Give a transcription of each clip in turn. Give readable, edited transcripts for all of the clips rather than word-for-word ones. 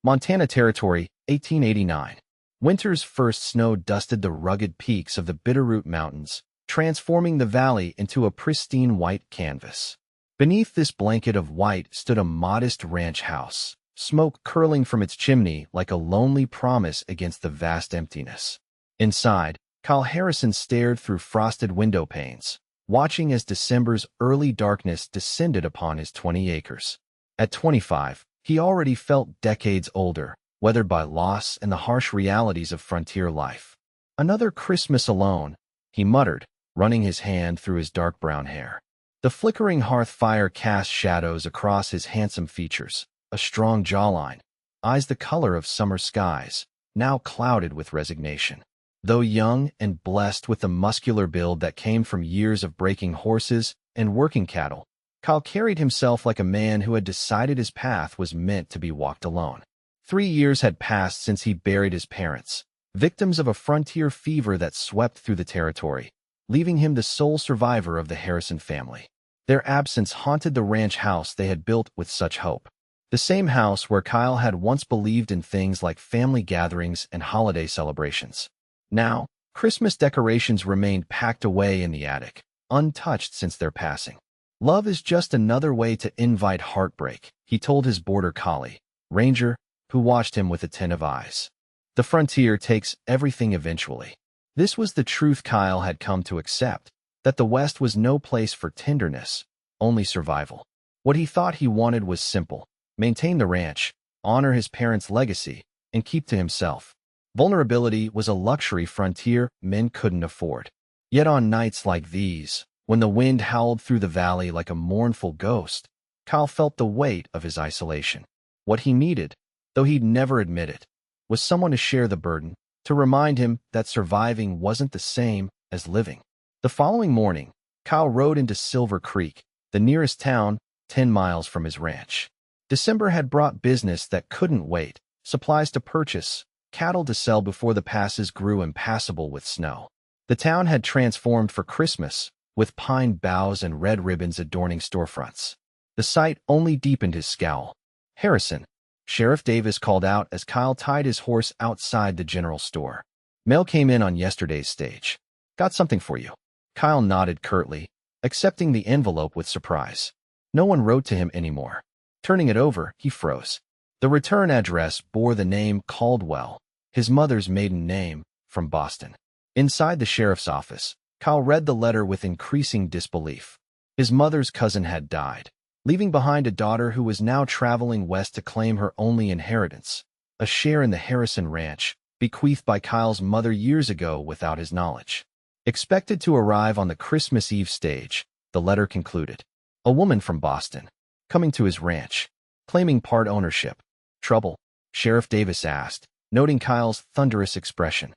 Montana Territory, 1889. Winter's first snow dusted the rugged peaks of the Bitterroot Mountains, transforming the valley into a pristine white canvas. Beneath this blanket of white stood a modest ranch house, smoke curling from its chimney like a lonely promise against the vast emptiness. Inside, Kyle Harrison stared through frosted window panes, watching as December's early darkness descended upon his 20 acres. At 25, he already felt decades older, weathered by loss and the harsh realities of frontier life. "Another Christmas alone," he muttered, running his hand through his dark brown hair. The flickering hearth fire cast shadows across his handsome features, a strong jawline, eyes the color of summer skies, now clouded with resignation. Though young and blessed with the muscular build that came from years of breaking horses and working cattle, Kyle carried himself like a man who had decided his path was meant to be walked alone. 3 years had passed since he buried his parents, victims of a frontier fever that swept through the territory, leaving him the sole survivor of the Harrison family. Their absence haunted the ranch house they had built with such hope. The same house where Kyle had once believed in things like family gatherings and holiday celebrations. Now, Christmas decorations remained packed away in the attic, untouched since their passing. "Love is just another way to invite heartbreak," he told his border collie, Ranger, who watched him with attentive eyes. "The frontier takes everything eventually." This was the truth Kyle had come to accept, that the West was no place for tenderness, only survival. What he thought he wanted was simple: maintain the ranch, honor his parents' legacy, and keep to himself. Vulnerability was a luxury frontier men couldn't afford. Yet on nights like these, when the wind howled through the valley like a mournful ghost, Kyle felt the weight of his isolation. What he needed, though he'd never admit it, was someone to share the burden, to remind him that surviving wasn't the same as living. The following morning, Kyle rode into Silver Creek, the nearest town, 10 miles from his ranch. December had brought business that couldn't wait, supplies to purchase, cattle to sell before the passes grew impassable with snow. The town had transformed for Christmas, with pine boughs and red ribbons adorning storefronts. The sight only deepened his scowl. "Harrison," Sheriff Davis called out as Kyle tied his horse outside the general store. "Mail came in on yesterday's stage. Got something for you." Kyle nodded curtly, accepting the envelope with surprise. No one wrote to him anymore. Turning it over, he froze. The return address bore the name Caldwell, his mother's maiden name, from Boston. Inside the sheriff's office, Kyle read the letter with increasing disbelief. His mother's cousin had died, leaving behind a daughter who was now traveling west to claim her only inheritance, a share in the Harrison Ranch, bequeathed by Kyle's mother years ago without his knowledge. Expected to arrive on the Christmas Eve stage, the letter concluded. A woman from Boston, coming to his ranch, claiming part ownership. "Trouble?" Sheriff Davis asked, noting Kyle's thunderous expression.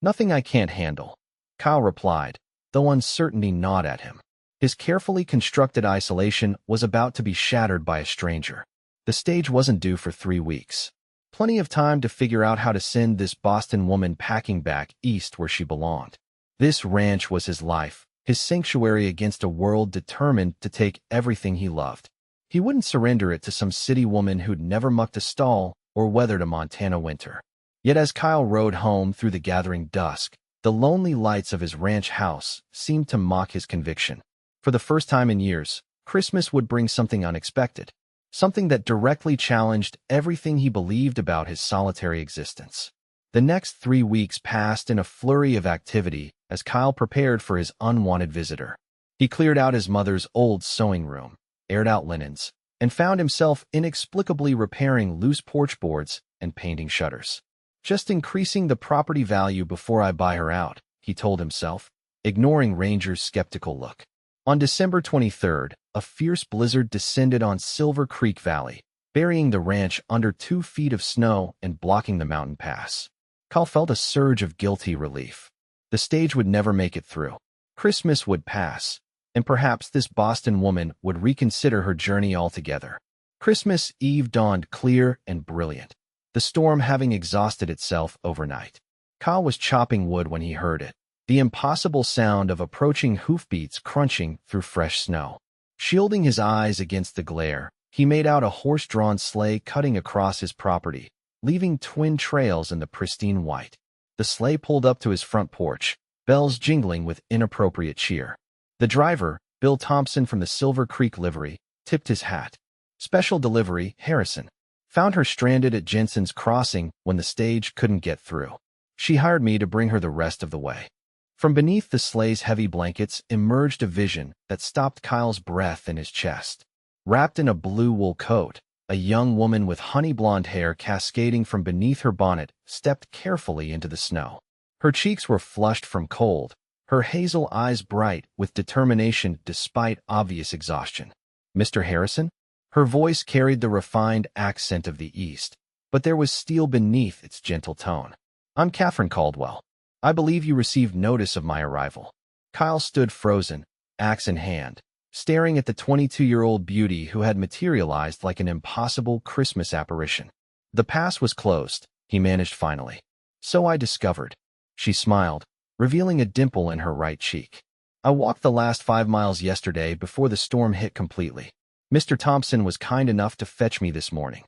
"Nothing I can't handle," Kyle replied, though uncertainty gnawed at him. His carefully constructed isolation was about to be shattered by a stranger. The stage wasn't due for 3 weeks. Plenty of time to figure out how to send this Boston woman packing back east where she belonged. This ranch was his life, his sanctuary against a world determined to take everything he loved. He wouldn't surrender it to some city woman who'd never mucked a stall or weathered a Montana winter. Yet as Kyle rode home through the gathering dusk, the lonely lights of his ranch house seemed to mock his conviction. For the first time in years, Christmas would bring something unexpected, something that directly challenged everything he believed about his solitary existence. The next 3 weeks passed in a flurry of activity as Kyle prepared for his unwanted visitor. He cleared out his mother's old sewing room, aired out linens, and found himself inexplicably repairing loose porch boards and painting shutters. "Just increasing the property value before I buy her out," he told himself, ignoring Ranger's skeptical look. On December 23rd, a fierce blizzard descended on Silver Creek Valley, burying the ranch under 2 feet of snow and blocking the mountain pass. Kyle felt a surge of guilty relief. The stage would never make it through. Christmas would pass, and perhaps this Boston woman would reconsider her journey altogether. Christmas Eve dawned clear and brilliant, the storm having exhausted itself overnight. Kyle was chopping wood when he heard it, the impossible sound of approaching hoofbeats crunching through fresh snow. Shielding his eyes against the glare, He made out a horse-drawn sleigh cutting across his property, leaving twin trails in the pristine white. The sleigh pulled up to his front porch, bells jingling with inappropriate cheer. The driver, Bill Thompson from the Silver Creek livery, tipped his hat. Special delivery, Harrison. Found her stranded at Jensen's Crossing when the stage couldn't get through. She hired me to bring her the rest of the way. From beneath the sleigh's heavy blankets emerged a vision that stopped Kyle's breath in his chest. Wrapped in a blue wool coat, a young woman with honey-blonde hair cascading from beneath her bonnet stepped carefully into the snow. Her cheeks were flushed from cold, her hazel eyes bright with determination despite obvious exhaustion. "Mr. Harrison?" Her voice carried the refined accent of the East, but there was steel beneath its gentle tone. "I'm Katherine Caldwell. I believe you received notice of my arrival." Kyle stood frozen, axe in hand, staring at the 22-year-old beauty who had materialized like an impossible Christmas apparition. "The pass was closed," he managed finally. "So I discovered." She smiled, revealing a dimple in her right cheek. "I walked the last 5 miles yesterday before the storm hit completely. Mr. Thompson was kind enough to fetch me this morning."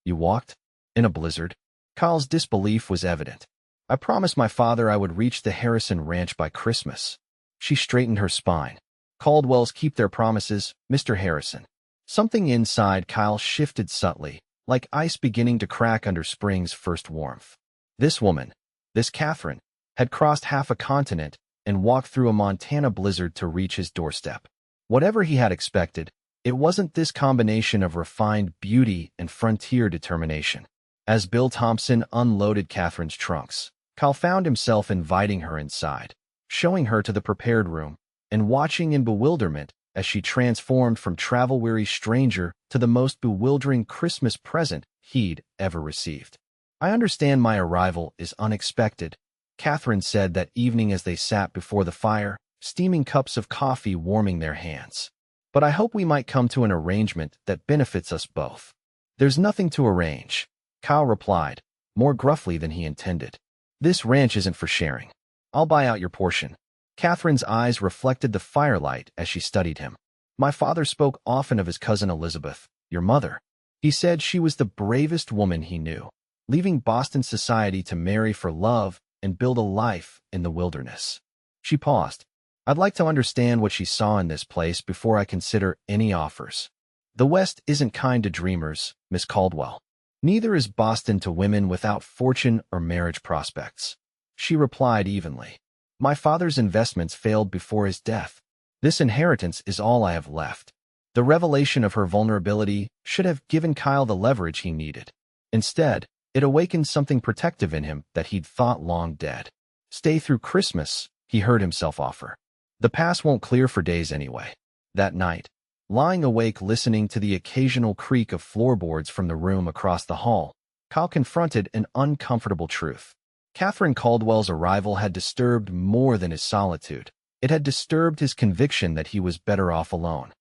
"You walked? In a blizzard?" Kyle's disbelief was evident. "I promised my father I would reach the Harrison Ranch by Christmas." She straightened her spine. "Caldwells keep their promises, Mr. Harrison." Something inside Kyle shifted subtly, like ice beginning to crack under spring's first warmth. This woman, this Katherine, had crossed half a continent and walked through a Montana blizzard to reach his doorstep. Whatever he had expected, it wasn't this combination of refined beauty and frontier determination. As Bill Thompson unloaded Katherine's trunks, Kyle found himself inviting her inside, showing her to the prepared room, and watching in bewilderment as she transformed from travel-weary stranger to the most bewildering Christmas present he'd ever received. "I understand my arrival is unexpected," Katherine said that evening as they sat before the fire, steaming cups of coffee warming their hands. "But I hope we might come to an arrangement that benefits us both." "There's nothing to arrange," Kyle replied, more gruffly than he intended. "This ranch isn't for sharing. I'll buy out your portion." Katherine's eyes reflected the firelight as she studied him. "My father spoke often of his cousin Elizabeth, your mother. He said she was the bravest woman he knew, leaving Boston society to marry for love and build a life in the wilderness." She paused. "I'd like to understand what she saw in this place before I consider any offers." "The West isn't kind to dreamers, Miss Caldwell. Neither is Boston to women without fortune or marriage prospects," she replied evenly. "My father's investments failed before his death. This inheritance is all I have left." The revelation of her vulnerability should have given Kyle the leverage he needed. Instead, it awakened something protective in him that he'd thought long dead. "Stay through Christmas," he heard himself offer. "The pass won't clear for days anyway." That night, lying awake listening to the occasional creak of floorboards from the room across the hall, Kyle confronted an uncomfortable truth. Katherine Caldwell's arrival had disturbed more than his solitude. It had disturbed his conviction that he was better off alone.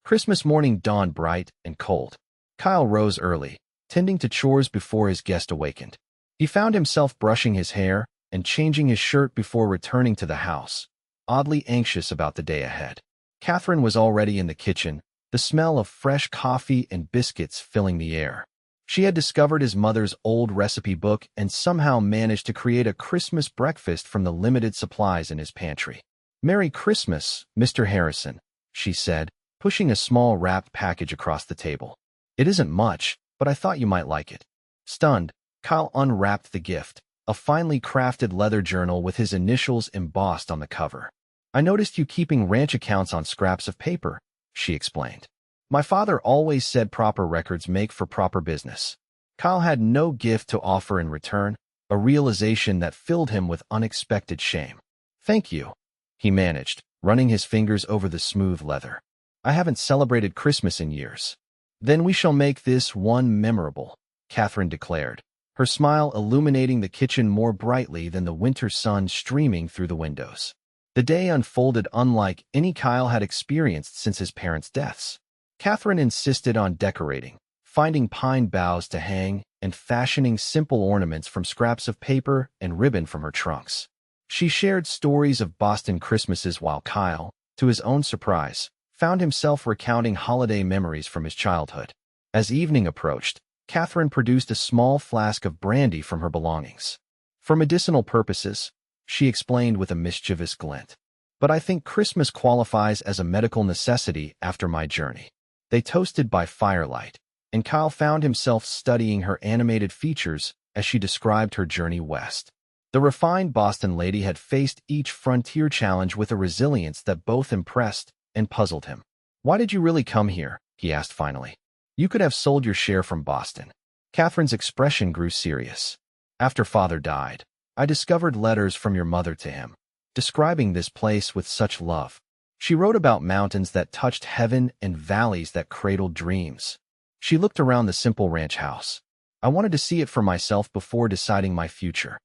Christmas morning dawned bright and cold. Kyle rose early, tending to chores before his guest awakened. He found himself brushing his hair and changing his shirt before returning to the house, oddly anxious about the day ahead. Katherine was already in the kitchen, the smell of fresh coffee and biscuits filling the air. She had discovered his mother's old recipe book and somehow managed to create a Christmas breakfast from the limited supplies in his pantry. "Merry Christmas, Mr. Harrison," she said, pushing a small wrapped package across the table. "It isn't much, but I thought you might like it." Stunned, Kyle unwrapped the gift, a finely crafted leather journal with his initials embossed on the cover. "I noticed you keeping ranch accounts on scraps of paper," she explained. "My father always said proper records make for proper business." Kyle had no gift to offer in return, a realization that filled him with unexpected shame. "Thank you," he managed, running his fingers over the smooth leather. "I haven't celebrated Christmas in years." "Then we shall make this one memorable," Katherine declared, her smile illuminating the kitchen more brightly than the winter sun streaming through the windows. The day unfolded unlike any Kyle had experienced since his parents' deaths. Katherine insisted on decorating, finding pine boughs to hang, and fashioning simple ornaments from scraps of paper and ribbon from her trunks. She shared stories of Boston Christmases while Kyle, to his own surprise, found himself recounting holiday memories from his childhood. As evening approached, Katherine produced a small flask of brandy from her belongings. For medicinal purposes, she explained with a mischievous glint. But I think Christmas qualifies as a medical necessity after my journey. They toasted by firelight, and Kyle found himself studying her animated features as she described her journey west. The refined Boston lady had faced each frontier challenge with a resilience that both impressed and puzzled him. "Why did you really come here?" he asked finally. "You could have sold your share from Boston." Catherine's expression grew serious. "After Father died, I discovered letters from your mother to him, describing this place with such love. She wrote about mountains that touched heaven and valleys that cradled dreams." She looked around the simple ranch house. "I wanted to see it for myself before deciding my future."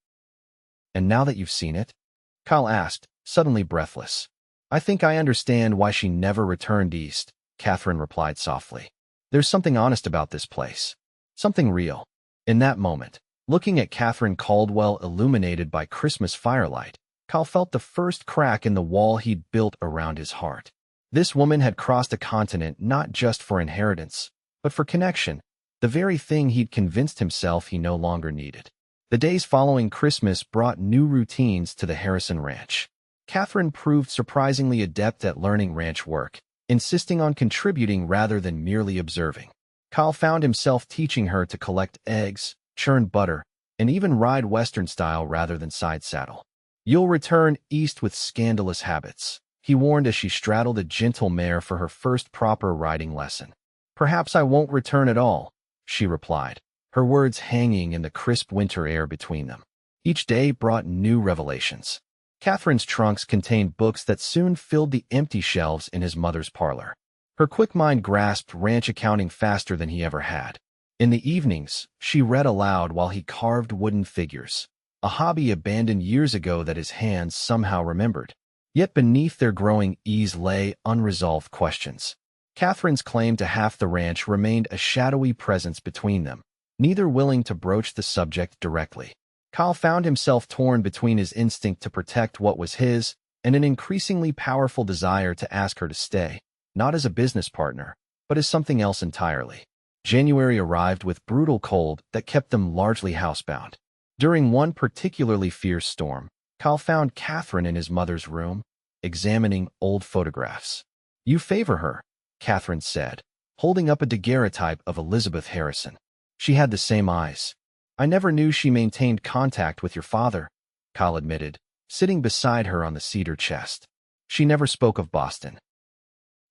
"And now that you've seen it?" Kyle asked, suddenly breathless. "I think I understand why she never returned east," Katherine replied softly. "There's something honest about this place. Something real." In that moment, looking at Katherine Caldwell illuminated by Christmas firelight, Kyle felt the first crack in the wall he'd built around his heart. This woman had crossed a continent not just for inheritance, but for connection, the very thing he'd convinced himself he no longer needed. The days following Christmas brought new routines to the Harrison Ranch. Katherine proved surprisingly adept at learning ranch work, insisting on contributing rather than merely observing. Kyle found himself teaching her to collect eggs, churn butter, and even ride Western style rather than side saddle. "You'll return east with scandalous habits," he warned as she straddled a gentle mare for her first proper riding lesson. "Perhaps I won't return at all," she replied, her words hanging in the crisp winter air between them. Each day brought new revelations. Catherine's trunks contained books that soon filled the empty shelves in his mother's parlor. Her quick mind grasped ranch accounting faster than he ever had. In the evenings, she read aloud while he carved wooden figures, a hobby abandoned years ago that his hands somehow remembered. Yet beneath their growing ease lay unresolved questions. Catherine's claim to half the ranch remained a shadowy presence between them, neither willing to broach the subject directly. Kyle found himself torn between his instinct to protect what was his and an increasingly powerful desire to ask her to stay, not as a business partner, but as something else entirely. January arrived with brutal cold that kept them largely housebound. During one particularly fierce storm, Kyle found Katherine in his mother's room, examining old photographs. "You favor her," Katherine said, holding up a daguerreotype of Elizabeth Harrison. "She had the same eyes." "I never knew she maintained contact with your father," Kyle admitted, sitting beside her on the cedar chest. "She never spoke of Boston.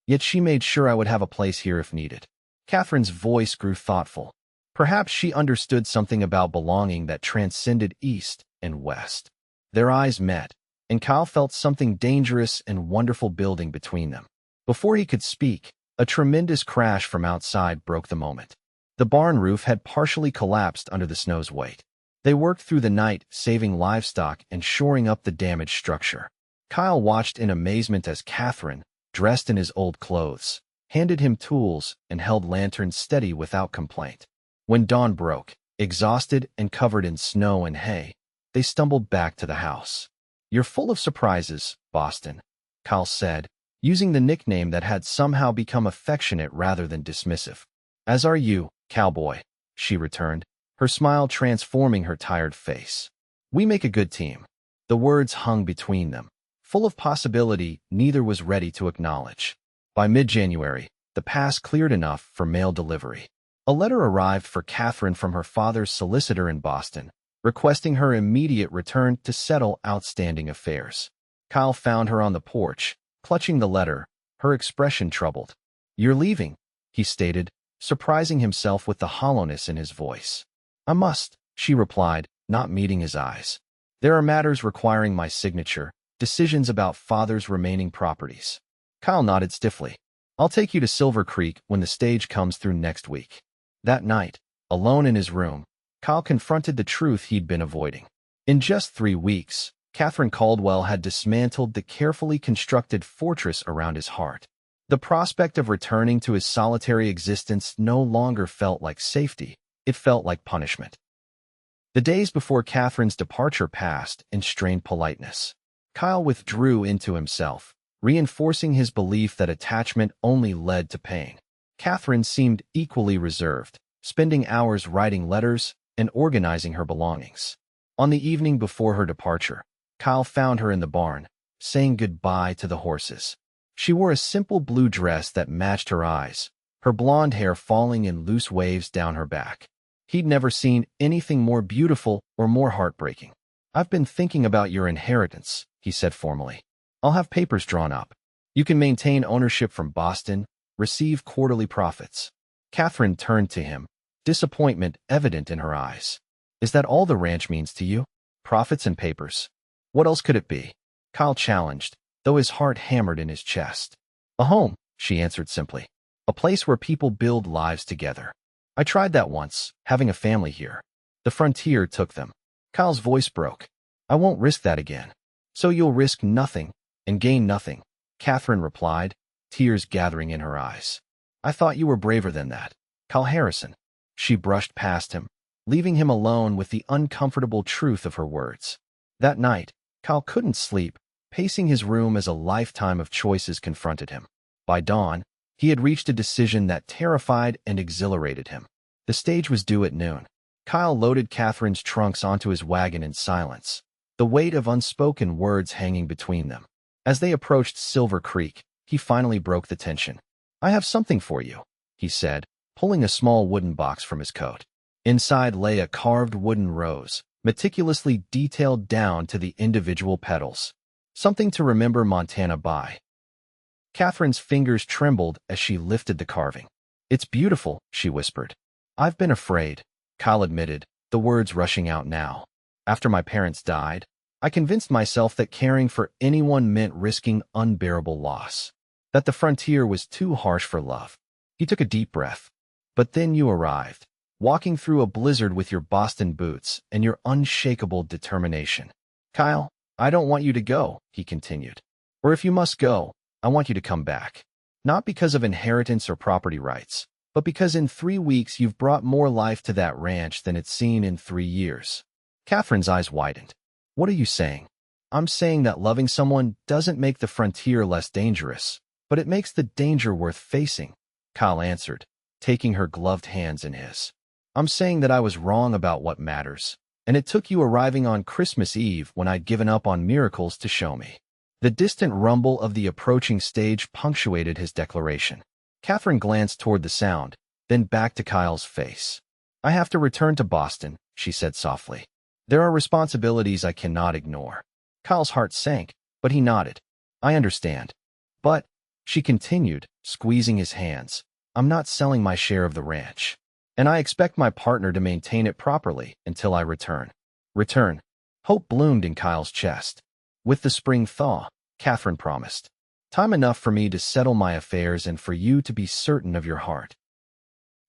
Yet she made sure I would have a place here if needed." Catherine's voice grew thoughtful. Perhaps she understood something about belonging that transcended east and west. Their eyes met, and Kyle felt something dangerous and wonderful building between them. Before he could speak, a tremendous crash from outside broke the moment. The barn roof had partially collapsed under the snow's weight. They worked through the night, saving livestock and shoring up the damaged structure. Kyle watched in amazement as Katherine, dressed in his old clothes, handed him tools and held lanterns steady without complaint. When dawn broke, exhausted and covered in snow and hay, they stumbled back to the house. "You're full of surprises, Boston," Kyle said, using the nickname that had somehow become affectionate rather than dismissive. "As are you, Cowboy," she returned, her smile transforming her tired face. "We make a good team." The words hung between them, full of possibility neither was ready to acknowledge. By mid-January, the pass cleared enough for mail delivery. A letter arrived for Katherine from her father's solicitor in Boston, requesting her immediate return to settle outstanding affairs. Kyle found her on the porch, clutching the letter, her expression troubled. "You're leaving," he stated, surprising himself with the hollowness in his voice. "I must," she replied, not meeting his eyes. "There are matters requiring my signature, decisions about father's remaining properties." Kyle nodded stiffly. "I'll take you to Silver Creek when the stage comes through next week." That night, alone in his room, Kyle confronted the truth he'd been avoiding. In just 3 weeks, Katherine Caldwell had dismantled the carefully constructed fortress around his heart. The prospect of returning to his solitary existence no longer felt like safety, it felt like punishment. The days before Catherine's departure passed in strained politeness. Kyle withdrew into himself, reinforcing his belief that attachment only led to pain. Katherine seemed equally reserved, spending hours writing letters and organizing her belongings. On the evening before her departure, Kyle found her in the barn, saying goodbye to the horses. She wore a simple blue dress that matched her eyes, her blonde hair falling in loose waves down her back. He'd never seen anything more beautiful or more heartbreaking. "I've been thinking about your inheritance," he said formally. "I'll have papers drawn up. You can maintain ownership from Boston, receive quarterly profits." Katherine turned to him, disappointment evident in her eyes. "Is that all the ranch means to you? Profits and papers? What else could it be?" Kyle challenged, though his heart hammered in his chest. "A home," she answered simply. "A place where people build lives together. I tried that once, having a family here. The frontier took them." Kyle's voice broke. "I won't risk that again." "So you'll risk nothing and gain nothing," Katherine replied, tears gathering in her eyes. "I thought you were braver than that, Kyle Harrison." She brushed past him, leaving him alone with the uncomfortable truth of her words. That night, Kyle couldn't sleep, pacing his room as a lifetime of choices confronted him. By dawn, he had reached a decision that terrified and exhilarated him. The stage was due at noon. Kyle loaded Katherine's trunks onto his wagon in silence, the weight of unspoken words hanging between them. As they approached Silver Creek, he finally broke the tension. "I have something for you," he said, pulling a small wooden box from his coat. Inside lay a carved wooden rose, meticulously detailed down to the individual petals. "Something to remember Montana by." Katherine's fingers trembled as she lifted the carving. "It's beautiful," she whispered. "I've been afraid," Kyle admitted, the words rushing out now. "After my parents died, I convinced myself that caring for anyone meant risking unbearable loss, that the frontier was too harsh for love." He took a deep breath. "But then you arrived, walking through a blizzard with your Boston boots and your unshakable determination." "Kyle, I don't want you to go," he continued. "Or if you must go, I want you to come back. Not because of inheritance or property rights, but because in 3 weeks you've brought more life to that ranch than it's seen in 3 years. Katherine's eyes widened. "What are you saying?" "I'm saying that loving someone doesn't make the frontier less dangerous, but it makes the danger worth facing," Kyle answered, taking her gloved hands in his. "I'm saying that I was wrong about what matters, and it took you arriving on Christmas Eve when I'd given up on miracles to show me." The distant rumble of the approaching stage punctuated his declaration. Katherine glanced toward the sound, then back to Kyle's face. "I have to return to Boston," she said softly. "There are responsibilities I cannot ignore." Kyle's heart sank, but he nodded. "I understand. But," she continued, squeezing his hands, "I'm not selling my share of the ranch. And I expect my partner to maintain it properly until I return." "Return." Hope bloomed in Kyle's chest. "With the spring thaw," Katherine promised. "Time enough for me to settle my affairs and for you to be certain of your heart."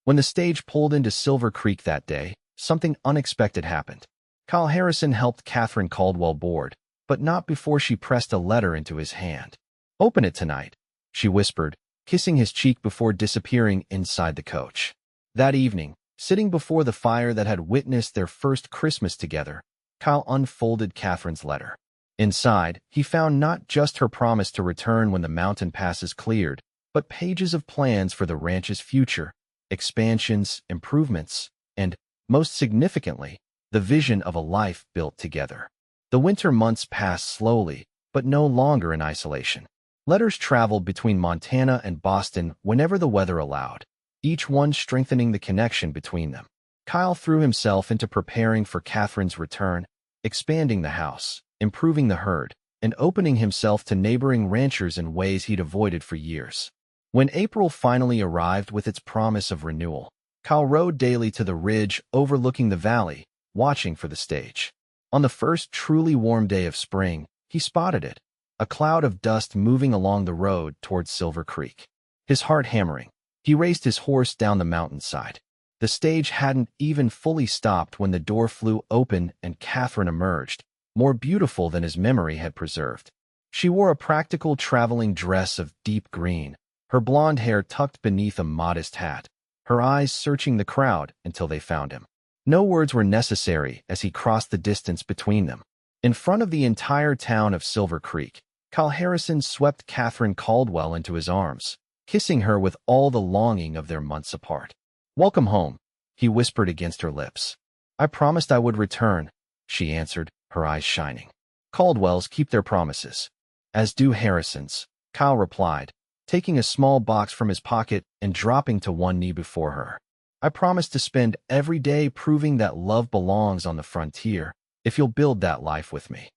When the stage pulled into Silver Creek that day, something unexpected happened. Kyle Harrison helped Katherine Caldwell board, but not before she pressed a letter into his hand. "Open it tonight," she whispered, kissing his cheek before disappearing inside the coach. That evening, sitting before the fire that had witnessed their first Christmas together, Kyle unfolded Katherine's letter. Inside, he found not just her promise to return when the mountain passes cleared, but pages of plans for the ranch's future, expansions, improvements, and, most significantly, the vision of a life built together. The winter months passed slowly, but no longer in isolation. Letters traveled between Montana and Boston whenever the weather allowed, each one strengthening the connection between them. Kyle threw himself into preparing for Katherine's return, expanding the house, improving the herd, and opening himself to neighboring ranchers in ways he'd avoided for years. When April finally arrived with its promise of renewal, Kyle rode daily to the ridge overlooking the valley, watching for the stage. On the first truly warm day of spring, he spotted it, a cloud of dust moving along the road towards Silver Creek. His heart hammering, he raced his horse down the mountainside. The stage hadn't even fully stopped when the door flew open and Katherine emerged, more beautiful than his memory had preserved. She wore a practical traveling dress of deep green, her blonde hair tucked beneath a modest hat, her eyes searching the crowd until they found him. No words were necessary as he crossed the distance between them. In front of the entire town of Silver Creek, Kyle Harrison swept Katherine Caldwell into his arms, kissing her with all the longing of their months apart. "Welcome home," he whispered against her lips. "I promised I would return," she answered, her eyes shining. "Caldwells keep their promises, as do Harrisons," Kyle replied, taking a small box from his pocket and dropping to one knee before her. "I promise to spend every day proving that love belongs on the frontier, if you'll build that life with me."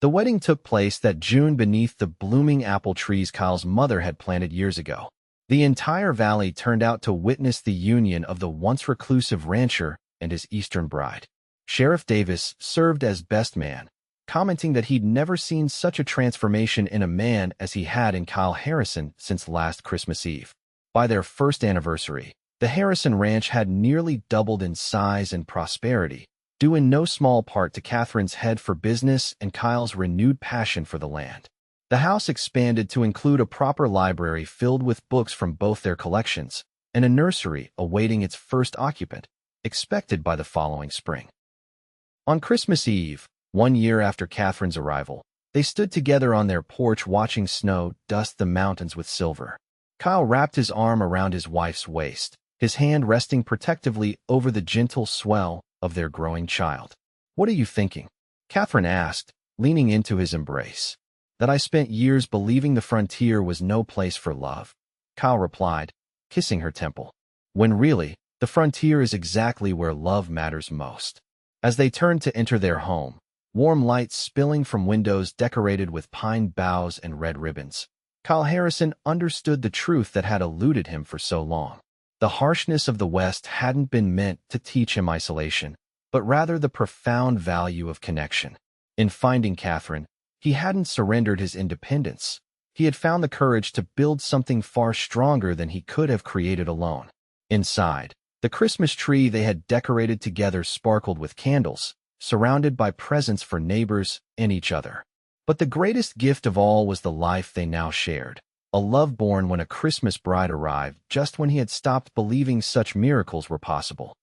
The wedding took place that June beneath the blooming apple trees Kyle's mother had planted years ago. The entire valley turned out to witness the union of the once reclusive rancher and his eastern bride. Sheriff Davis served as best man, commenting that he'd never seen such a transformation in a man as he had in Kyle Harrison since last Christmas Eve. By their first anniversary, the Harrison Ranch had nearly doubled in size and prosperity, due in no small part to Katherine's head for business and Kyle's renewed passion for the land. The house expanded to include a proper library filled with books from both their collections, and a nursery awaiting its first occupant, expected by the following spring. On Christmas Eve, 1 year after Katherine's arrival, they stood together on their porch watching snow dust the mountains with silver. Kyle wrapped his arm around his wife's waist, his hand resting protectively over the gentle swell of their growing child. "What are you thinking?" Katherine asked, leaning into his embrace. "That I spent years believing the frontier was no place for love," Kyle replied, kissing her temple. "When really, the frontier is exactly where love matters most." As they turned to enter their home, warm lights spilling from windows decorated with pine boughs and red ribbons, Kyle Harrison understood the truth that had eluded him for so long. The harshness of the West hadn't been meant to teach him isolation, but rather the profound value of connection. In finding Katherine, he hadn't surrendered his independence. He had found the courage to build something far stronger than he could have created alone. Inside, the Christmas tree they had decorated together sparkled with candles, surrounded by presents for neighbors and each other. But the greatest gift of all was the life they now shared. A love born when a Christmas bride arrived just when he had stopped believing such miracles were possible.